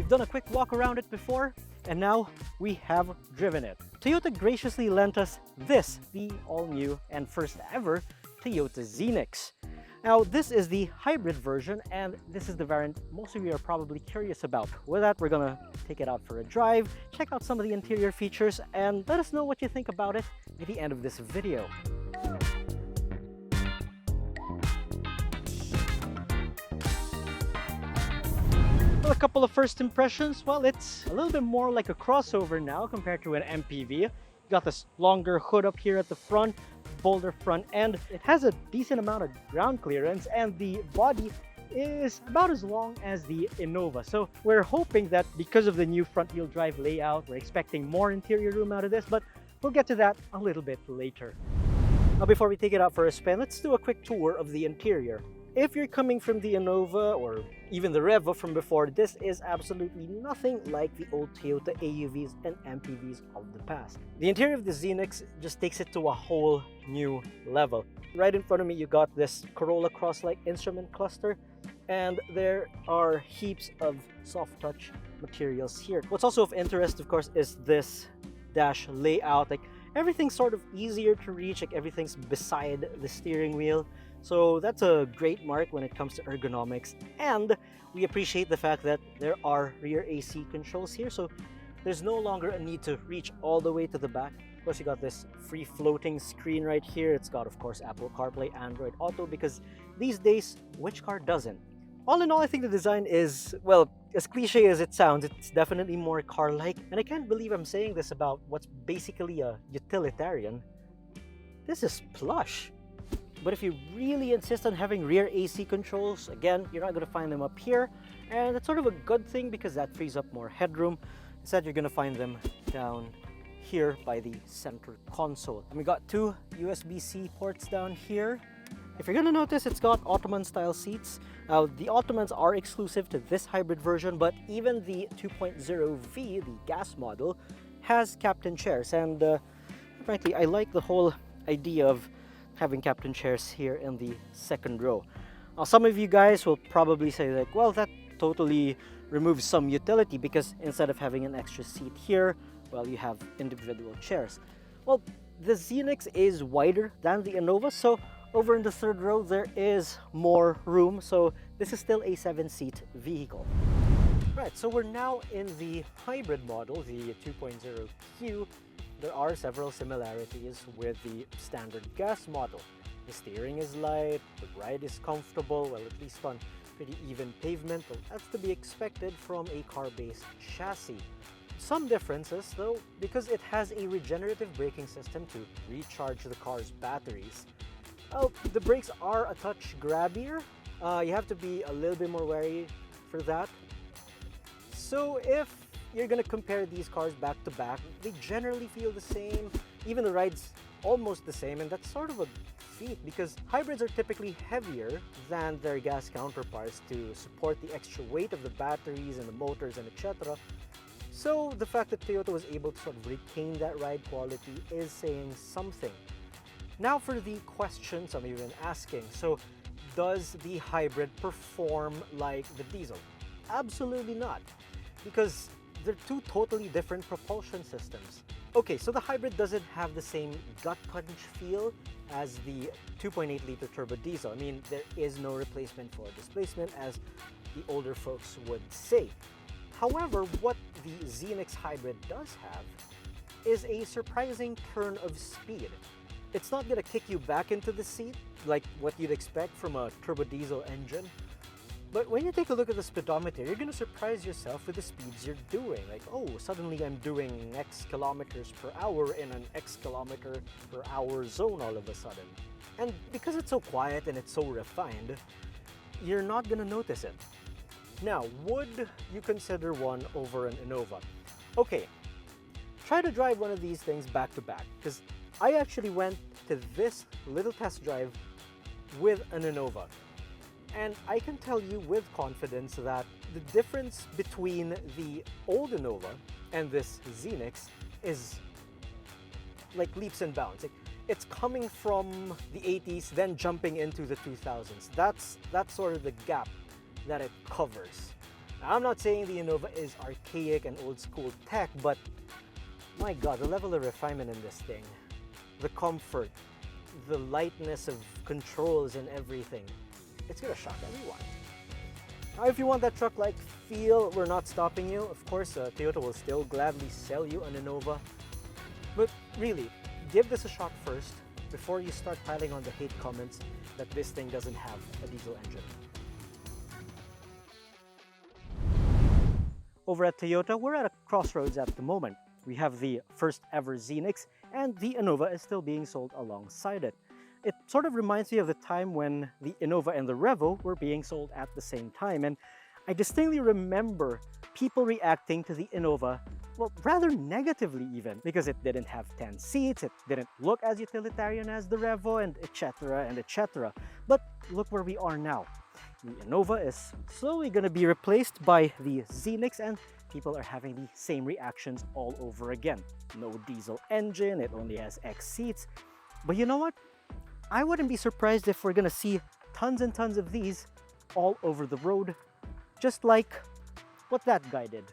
We've done a quick walk around it before, and now we have driven it. Toyota graciously lent us this, the all-new and first ever Toyota Zenix. Now, this is the hybrid version, and this is the variant most of you are probably curious about. With that, we're gonna take it out for a drive, check out some of the interior features, and let us know what you think about it at the end of this video. Well, a couple of first impressions. Well, it's a little bit more like a crossover now compared to an MPV. You got this longer hood up here at the front, bolder front end. It has a decent amount of ground clearance, and the body is about as long as the Innova. So we're hoping that because of the new front wheel drive layout, we're expecting more interior room out of this, but we'll get to that a little bit later. Now, before we take it out for a spin, let's do a quick tour of the interior. If you're coming from the Innova or even the Revo from before, this is absolutely nothing like the old Toyota AUVs and MPVs of the past. The interior of the Xenix just takes it to a whole new level. Right in front of me, you got this Corolla Cross-like instrument cluster, and there are heaps of soft touch materials here. What's also of interest, of course, is this dash layout. Like, everything's sort of easier to reach, like everything's beside the steering wheel. So that's a great mark when it comes to ergonomics, and we appreciate the fact that there are rear AC controls here, so there's no longer a need to reach all the way to the back. Of course, you got this free floating screen right here. It's got, of course, Apple CarPlay, Android Auto, because these days, which car doesn't? All in all, I think the design is, well, as cliche as it sounds, it's definitely more car-like, and I can't believe I'm saying this about what's basically a utilitarian. This is plush. But if you really insist on having rear AC controls, again, you're not going to find them up here. And that's sort of a good thing because that frees up more headroom. Instead, you're going to find them down here by the center console. And we got two USB-C ports down here. If you're going to notice, it's got Ottoman-style seats. Now, the Ottomans are exclusive to this hybrid version, but even the 2.0V, the gas model, has captain chairs. And frankly, I like the whole idea of having captain chairs here in the second row. Now, some of you guys will probably say like, well, that totally removes some utility because instead of having an extra seat here, well, you have individual chairs. Well, the Xenix is wider than the Innova, so over in the third row there is more room, so this is still a 7-seat vehicle. Right, so we're now in the hybrid model, the 2.0Q. There are several similarities with the standard gas model. The steering is light, the ride is comfortable, well, at least on pretty even pavement. Well, that's to be expected from a car-based chassis. Some differences though, because it has a regenerative braking system to recharge the car's batteries. Oh, the brakes are a touch grabbier. You have to be a little bit more wary for that. So if you're gonna compare these cars back to back, they generally feel the same. Even the ride's almost the same, and that's sort of a feat because hybrids are typically heavier than their gas counterparts to support the extra weight of the batteries and the motors and etc. So the fact that Toyota was able to sort of retain that ride quality is saying something. Now for the question some of you have been asking. So does the hybrid perform like the diesel? Absolutely not, because they're two totally different propulsion systems. Okay, so the hybrid doesn't have the same gut punch feel as the 2.8-liter turbo diesel. I mean, there is no replacement for displacement, as the older folks would say. However, what the Xenix Hybrid does have is a surprising turn of speed. It's not gonna kick you back into the seat like what you'd expect from a turbo diesel engine. But when you take a look at the speedometer, you're going to surprise yourself with the speeds you're doing. Like, oh, suddenly I'm doing X kilometers per hour in an X kilometer per hour zone all of a sudden. And because it's so quiet and it's so refined, you're not going to notice it. Now, would you consider one over an Innova? Okay, try to drive one of these things back to back, because I actually went to this little test drive with an Innova. And I can tell you with confidence that the difference between the old Innova and this Xenix is like leaps and bounds. It's coming from the 80s, then jumping into the 2000s. That's sort of the gap that it covers. I'm not saying the Innova is archaic and old school tech, but my God, the level of refinement in this thing, the comfort, the lightness of controls and everything, it's gonna shock everyone. Now, if you want that truck-like feel, we're not stopping you. Of course, Toyota will still gladly sell you an Innova. But really, give this a shot first before you start piling on the hate comments that this thing doesn't have a diesel engine. Over at Toyota, we're at a crossroads at the moment. We have the first ever Xenix, and the Innova is still being sold alongside it. It sort of reminds me of the time when the Innova and the Revo were being sold at the same time, and I distinctly remember people reacting to the Innova, well, rather negatively even, because it didn't have 10 seats, it didn't look as utilitarian as the Revo, and etc. and etc. But look where we are now. The Innova is slowly going to be replaced by the Xenix, and people are having the same reactions all over again. No diesel engine, it only has X seats. But you know what? I wouldn't be surprised if we're going to see tons and tons of these all over the road, just like what that guy did.